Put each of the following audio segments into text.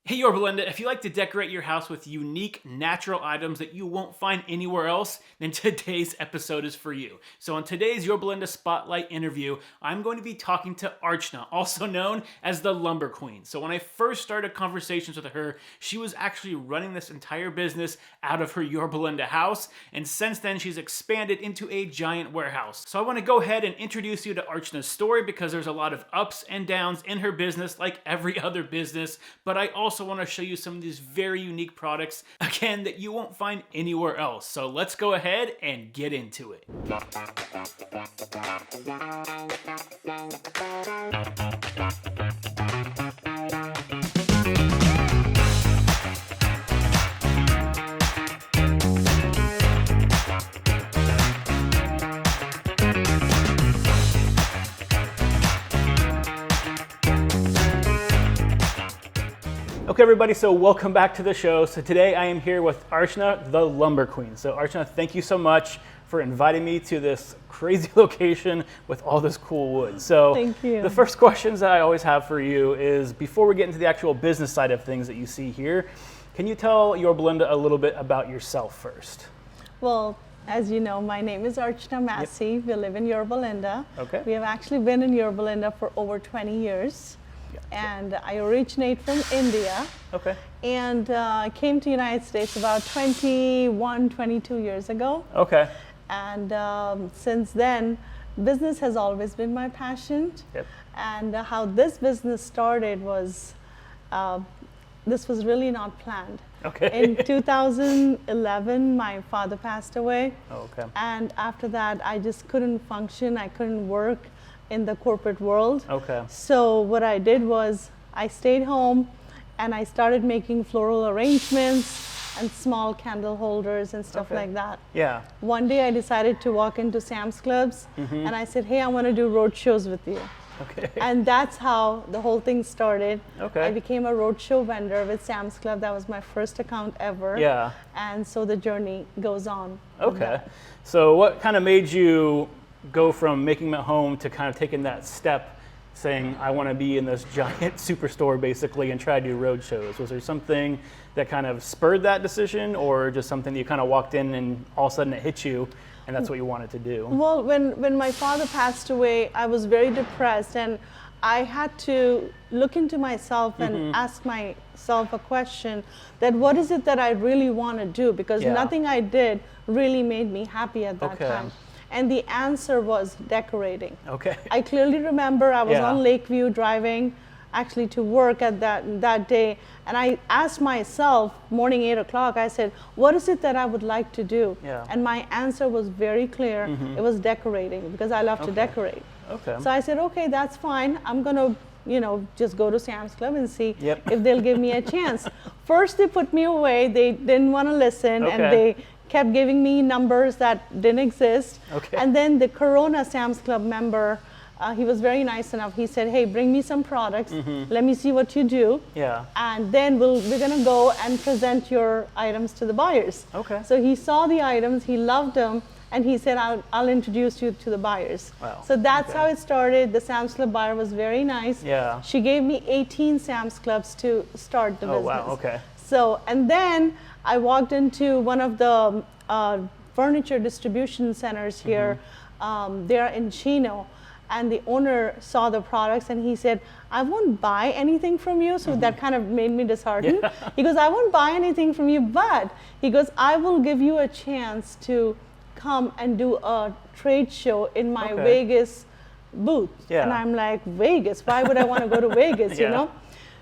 Hey Yorba, if you like to decorate your house with unique natural items that you won't find anywhere else, then today's episode is for you. So on today's Yorba Spotlight interview, I'm going to be talking to Archana, also known as the Lumber Queen. So when I first started conversations with her, she was actually running this entire business out of her Yorba house, and since then she's expanded into a giant warehouse. So I want to go ahead and introduce you to Archana's story because there's a lot of ups and downs in her business like every other business, but I also want to show you some of these very unique products, again, that you won't find anywhere else. So let's go ahead and get into it. Okay, everybody, so welcome back to the show. So today I am here with Archana, the Lumber Queen. So Archana, thank you so much for inviting me to this crazy location with all this cool wood. So thank you. The first questions that I always have for you is, before we get into the actual business side of things that you see here, can you tell Yorba a little bit about yourself first? Well, as you know, my name is Archana Massey. Yep. We live in Yorba. Okay. We have actually been in Yorba for over 20 years. And I originate from India. Okay. And I came to the United States about 22 years ago. Okay. And since then, business has always been my passion. Yep. And how this business started was, this was really not planned. Okay. In 2011, my father passed away. Oh, okay. And after that, I just couldn't function. I couldn't work in the corporate world. Okay. So what I did was I stayed home and I started making floral arrangements and small candle holders and stuff like that. Yeah. One day I decided to walk into Sam's Clubs and I said, hey, I want to do road shows with you. Okay. And that's how the whole thing started. Okay. I became a roadshow vendor with Sam's Club. That was my first account ever. Yeah. And so the journey goes on. Okay. So what kind of made you go from making them at home to kind of taking that step, saying, I want to be in this giant superstore basically and try to do road shows? Was there something that kind of spurred that decision, or just something that you kind of walked in and all of a sudden it hit you and that's what you wanted to do? Well, when my father passed away, I was very depressed, and I had to look into myself and ask myself a question, that what is it that I really want to do? Because nothing I did really made me happy at that time. And the answer was decorating. Okay. I clearly remember I was on Lakeview driving actually to work at that day, and I asked myself, morning 8 o'clock, I said, what is it that I would like to do? Yeah. And my answer was very clear. It was decorating, because I love to decorate. Okay. So I said, okay, that's fine. I'm gonna, just go to Sam's Club and see if they'll give me a chance. First, they put me away. They didn't want to listen, and they kept giving me numbers that didn't exist. Okay. And then the Corona Sam's Club member, he was very nice enough. He said, hey, bring me some products. Let me see what you do. Yeah. And then we're gonna go and present your items to the buyers. Okay. So he saw the items, he loved them, and he said, I'll introduce you to the buyers. Wow. So that's how it started. The Sam's Club buyer was very nice. Yeah. She gave me 18 Sam's Clubs to start the business. Oh, wow, okay. So, and then I walked into one of the furniture distribution centers here. They're in Chino, and the owner saw the products and he said, I won't buy anything from you. So that kind of made me disheartened. Yeah. He goes, I won't buy anything from you, but he goes, I will give you a chance to come and do a trade show in my Vegas booth. Yeah. And I'm like, Vegas? Why would I want to go to Vegas, you know?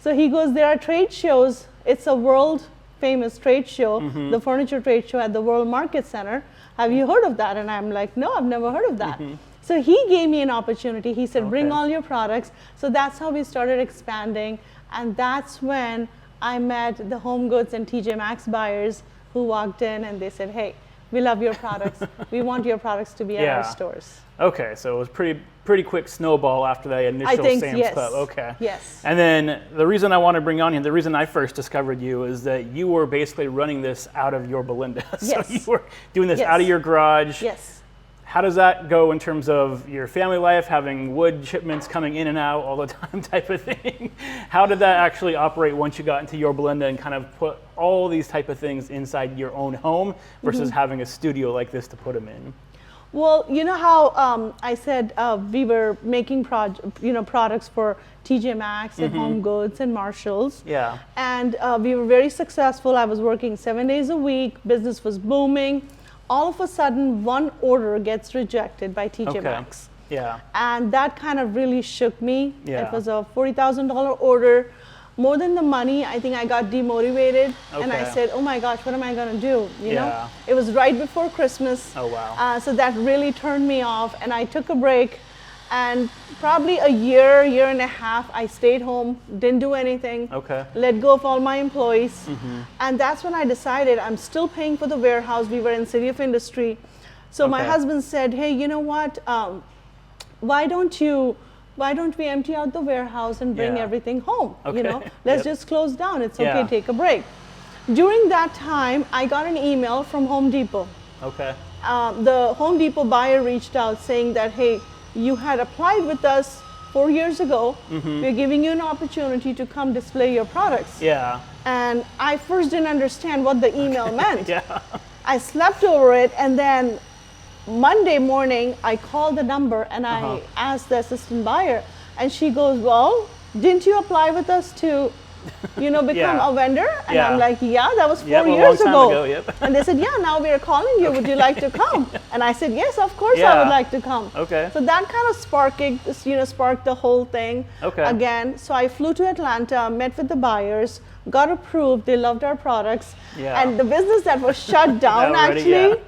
So he goes, there are trade shows. It's a world famous trade show, the furniture trade show at the World Market Center. Have you heard of that? And I'm like, no, I've never heard of that. So he gave me an opportunity. He said, bring all your products. So that's how we started expanding. And that's when I met the Home Goods and TJ Maxx buyers who walked in and they said, hey, we love your products. We want your products to be at our stores. Okay, so it was pretty quick snowball after that initial Sam's Club. Okay. Yes. And then the reason I want to bring on you, the reason I first discovered you is that you were basically running this out of Yorba. So you were doing this out of your garage. Yes. how does that go in terms of your family life, having wood shipments coming in and out all the time type of thing? How did that actually operate once you got into Yorba Linda and kind of put all these type of things inside your own home versus having a studio like this to put them in? Well, you know how I said we were making products for TJ Maxx and Home Goods and Marshalls. Yeah. And we were very successful. I was working 7 days a week. Business was booming. All of a sudden, one order gets rejected by TJ Maxx. Yeah. And that kind of really shook me. Yeah. It was a $40,000 order. More than the money, I think I got demotivated. And I said, oh my gosh, what am I going to do? You know? It was right before Christmas. Oh, wow. So that really turned me off. And I took a break. And probably a year and a half, I stayed home, didn't do anything. Okay. Let go of all my employees. And that's when I decided I'm still paying for the warehouse. We were in City of Industry. So my husband said, hey, you know what? Why don't we empty out the warehouse and bring everything home? You know, let's just close down. It's okay, take a break. During that time, I got an email from Home Depot. Okay. The Home Depot buyer reached out saying that, hey, you had applied with us 4 years ago. We're giving you an opportunity to come display your products. Yeah. And I first didn't understand what the email meant. I slept over it, and then Monday morning, I called the number and I asked the assistant buyer, and she goes, well, didn't you apply with us to, you know, become a vendor? And I'm like, yeah, that was 4 years ago. And they said, yeah, now we're calling you. Would you like to come? And I said, yes, of course I would like to come. Okay. So that kind of sparked the whole thing again. So I flew to Atlanta, met with the buyers, got approved. They loved our products. And the business that was shut down, actually,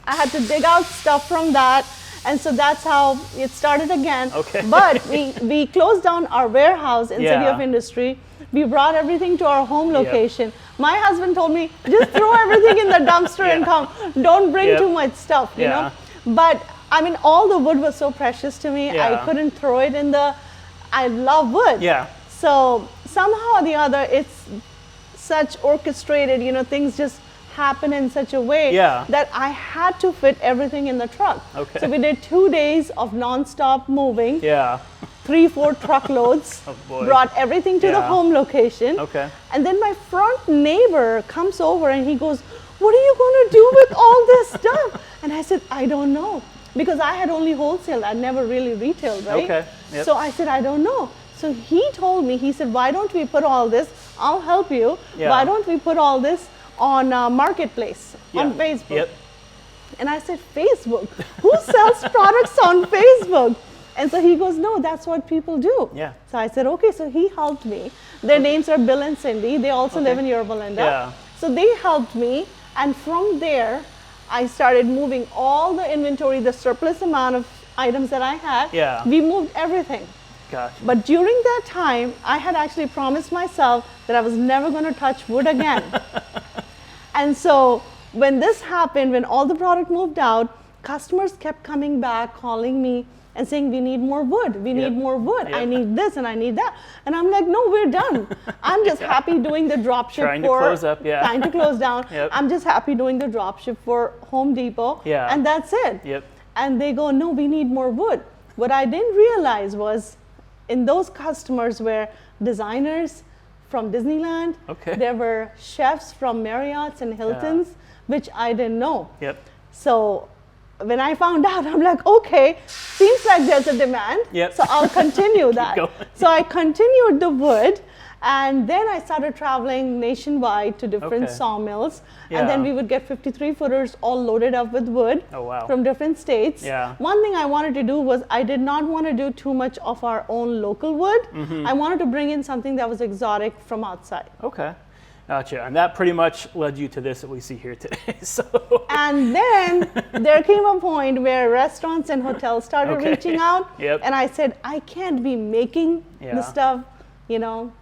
I had to dig out stuff from that. And so that's how it started again. But we closed down our warehouse in City of Industry. We brought everything to our home location. My husband told me, just throw everything in the dumpster and come. Don't bring too much stuff, you know. But I mean, all the wood was so precious to me. I couldn't throw it in I love wood. So somehow or the other, it's such orchestrated, you know, things just happen in such a way that I had to fit everything in the truck. So we did 2 days of non-stop moving. 3-4 truckloads, brought everything to the home location. And then my front neighbor comes over and he goes, what are you going to do with all this stuff? And I said, I don't know. Because I had only wholesale, I never really retailed, right? So I said, I don't know. So he told me, he said, why don't we put all this, I'll help you. Why don't we put all this on Marketplace, on Facebook? And I said, Facebook? Who sells products on Facebook? And so he goes, no, that's what people do. So I said, okay, so he helped me. Their names are Bill and Cindy. They also live in Yorba Linda. So they helped me. And from there, I started moving all the inventory, the surplus amount of items that I had. We moved everything. But during that time, I had actually promised myself that I was never going to touch wood again. And so when this happened, when all the product moved out, customers kept coming back, calling me and saying, we need more wood, we need more wood. I need this and I need that. And I'm like, no, we're done. I'm just happy doing the drop ship trying to close up, trying to close down. I'm just happy doing the drop ship for Home Depot. And that's it. And they go, no, we need more wood. What I didn't realize was in those customers were designers from Disneyland. There were chefs from Marriott's and Hilton's, which I didn't know. So when I found out, I'm like, okay, seems like there's a demand. So I'll continue that. So I continued the wood, and then I started traveling nationwide to different sawmills. And then we would get 53 footers all loaded up with wood from different states. One thing I wanted to do was I did not want to do too much of our own local wood. I wanted to bring in something that was exotic from outside. Gotcha. And that pretty much led you to this that we see here today. And then there came a point where restaurants and hotels started reaching out. And I said, I can't be making the stuff, you know,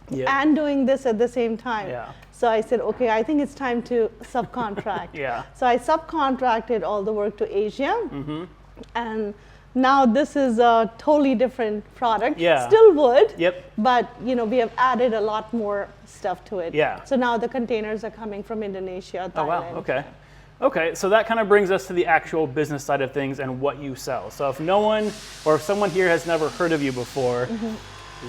and doing this at the same time. So I said, okay, I think it's time to subcontract. So I subcontracted all the work to Asia. And now this is a totally different product. Still wood, but you know, we have added a lot more stuff to it. So now the containers are coming from Indonesia, Thailand. Okay, so that kind of brings us to the actual business side of things and what you sell. So if no one, or if someone here has never heard of you before,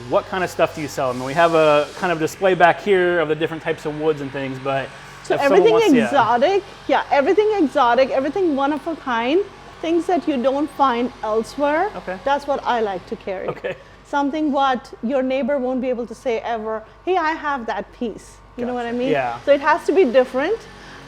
what kind of stuff do you sell? I mean, we have a kind of display back here of the different types of woods and things, but so everything exotic, everything exotic, everything one of a kind, things that you don't find elsewhere. Okay. That's what I like to carry. Okay. Something what your neighbor won't be able to say ever, hey, I have that piece. You know what I mean? Yeah. So it has to be different.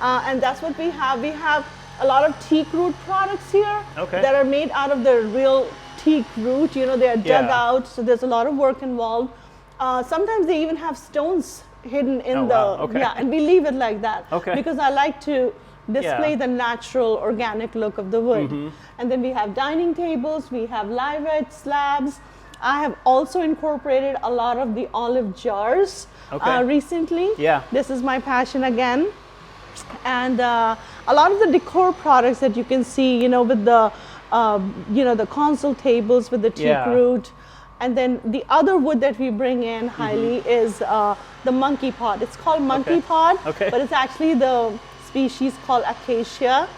And that's what we have. We have a lot of teak root products here that are made out of the real teak root. You know, they are dug out, so there's a lot of work involved. Sometimes they even have stones hidden in and we leave it like that because I like to display the natural organic look of the wood. And then we have dining tables, we have live edge slabs. I have also incorporated a lot of the olive jars recently. This is my passion again. And a lot of the decor products that you can see, you know, with the, the console tables with the teak root. And then the other wood that we bring in highly is the monkey pod. It's called monkey pod, but it's actually the species called acacia.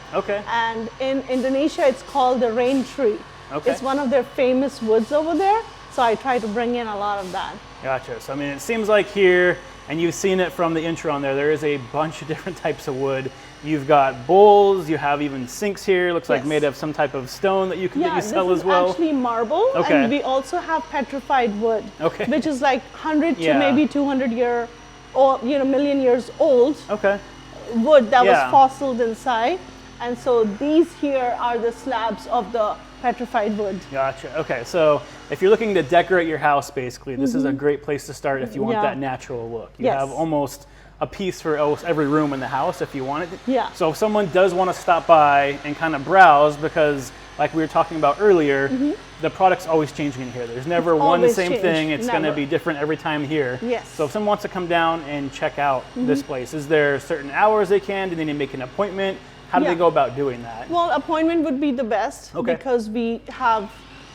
And in Indonesia, it's called the rain tree. It's one of their famous woods over there. So I try to bring in a lot of that. Gotcha. So I mean, it seems like here, and you've seen it from the intro on there is a bunch of different types of wood. You've got bowls, you have even sinks here, looks like made of some type of stone that you can sell as well. This is actually marble, and we also have petrified wood, which is like 100 to maybe 200 year old, million years old wood that was fossiled inside. And so these here are the slabs of the petrified wood. Gotcha. Okay, so if you're looking to decorate your house, basically, this is a great place to start if you want that natural look. You have almost a piece for almost every room in the house if you want it. So if someone does want to stop by and kind of browse, because like we were talking about earlier, the product's always changing in here. There's never one same thing. It's going to be different every time here. So if someone wants to come down and check out this place, is there certain hours they can? Do they need to make an appointment? How do they go about doing that? Well, appointment would be the best because we have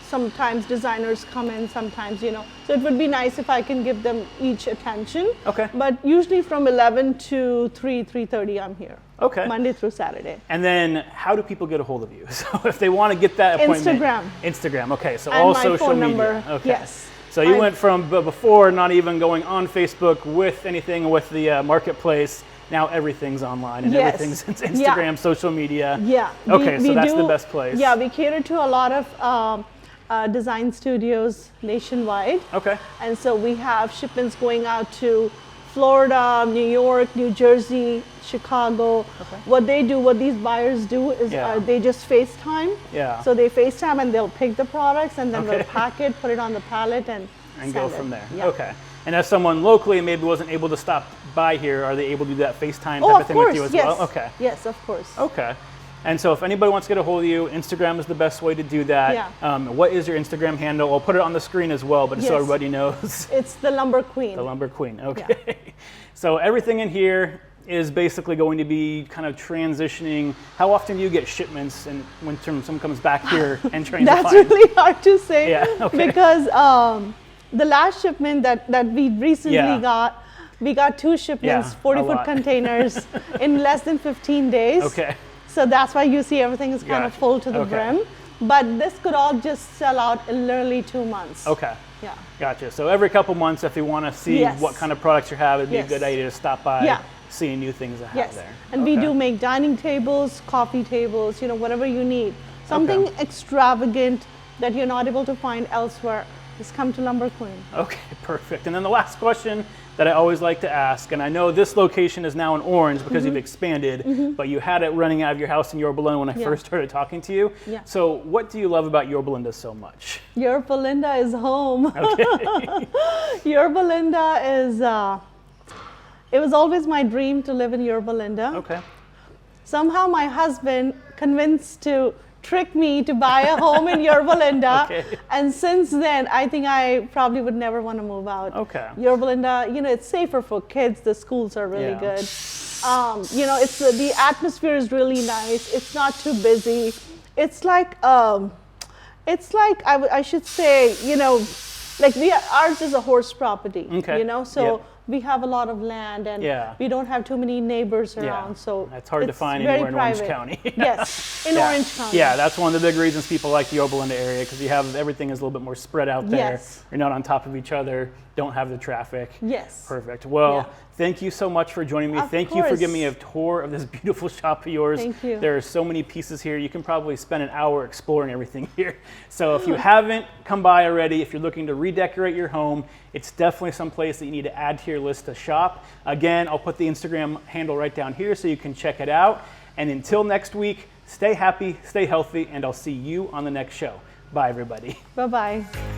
sometimes designers come in, sometimes, so it would be nice if I can give them each attention. But usually from 11 to 3:30 I'm here. Monday through Saturday. And then how do people get a hold of you? So if they want to get that appointment. Instagram. Okay, so and all my social phone media. Number. So you went from before not even going on Facebook with anything with the marketplace. Now everything's online and everything's Instagram, social media. Okay, so that's the best place. We cater to a lot of design studios nationwide. And so we have shipments going out to Florida, New York, New Jersey, Chicago. What these buyers do is they just FaceTime. So they FaceTime and they'll pick the products and then they'll pack it, put it on the pallet and go from there. And if someone locally maybe wasn't able to stop by here, are they able to do that FaceTime type of thing with you as well? Yes, of course. And so if anybody wants to get a hold of you, Instagram is the best way to do that. What is your Instagram handle? I'll put it on the screen as well, but just so everybody knows. It's the Lumber Queen. The Lumber Queen, So everything in here is basically going to be kind of transitioning. How often do you get shipments and when someone comes back here and trying to find? That's really hard to say because the last shipment that we recently got, we got 2 shipments, 40-foot containers in less than 15 days. So that's why you see everything is kind of full to the brim. But this could all just sell out in literally 2 months. Gotcha. So every couple months, if you want to see what kind of products you have, it'd be a good idea to stop by, see new things that have there. And we do make dining tables, coffee tables, whatever you need. Something extravagant that you're not able to find elsewhere. Just come to Lumber Queen. Okay, perfect. And then the last question that I always like to ask, and I know this location is now in Orange because you've expanded, but you had it running out of your house in Yorba Linda when I first started talking to you. So what do you love about Yorba Linda so much? Yorba Linda is home. Yorba Linda is, it was always my dream to live in Yorba Linda. Somehow my husband convinced to trick me to buy a home in Yorba Linda. And since then, I think I probably would never want to move out. Yorba Linda, it's safer for kids. The schools are really good. It's the atmosphere is really nice. It's not too busy. It's like I should say, like ours is a horse property. So we have a lot of land and Yeah. we don't have too many neighbors around, so it's hard to find very anywhere in Orange private. County. Yes, in Yeah. Orange County. Yeah, that's one of the big reasons people like the Yorba Linda area, because you have everything is a little bit more spread out there. Yes. You're not on top of each other, don't have the traffic. Yes. Perfect. Well, Yeah. thank you so much for joining me. Of Thank you for course. giving me a tour of this beautiful shop of yours. Thank you. There are so many pieces here. You can probably spend an hour exploring everything here. So if you haven't come by already, if you're looking to redecorate your home, it's definitely some place that you need to add to your list to shop. Again, I'll put the Instagram handle right down here so you can check it out. And until next week, stay happy, stay healthy, and I'll see you on the next show. Bye, everybody. Bye-bye.